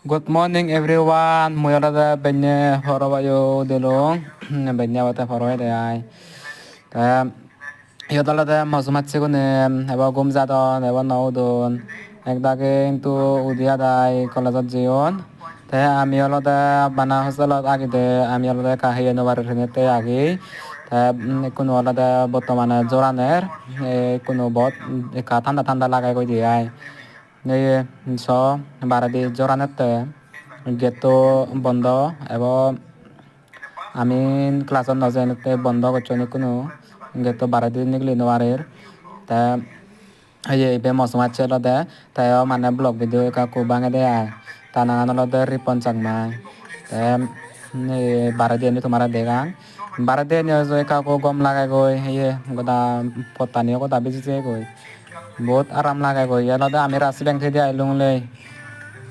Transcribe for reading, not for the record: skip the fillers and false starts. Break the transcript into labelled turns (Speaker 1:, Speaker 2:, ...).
Speaker 1: Good morning everyone. Muyala da benye horobayo delong. Benye bata horoy de ai. Ta yodala da mazumat segune eba gumzadon eba naudon. Ekdage into udia dai kolajat jion. Ta ami da bana hosalat agide ami da kahiye no barinete agi. Ta kuno da botomane joraner kuno bot ka thanda thanda lagai koi di ai. এই স বারাদি জোরানেতে Geto বন্ধ এবং আমি ক্লাসত নজেনতে বন্ধ করছি কোনো Geto বারাদি নিগলি নোয়ারের তা এই বে মৌসুম আছে লদে তাই মানে ব্লগ ভিডিও কাকু বাঙে দে আয় তা নাঙান লদে রিপন চাংমাই বারাদি এনে তোমার দেগাং বারাদি এনে কাকু গম লাগাই গই ইয়ে গোদা পত্তানিও গোদা বেজিছে গই বহুত আরাম লাগাই গই ইয়ালদে আমি রাশি ব্যাংক থেকে আইলুং লে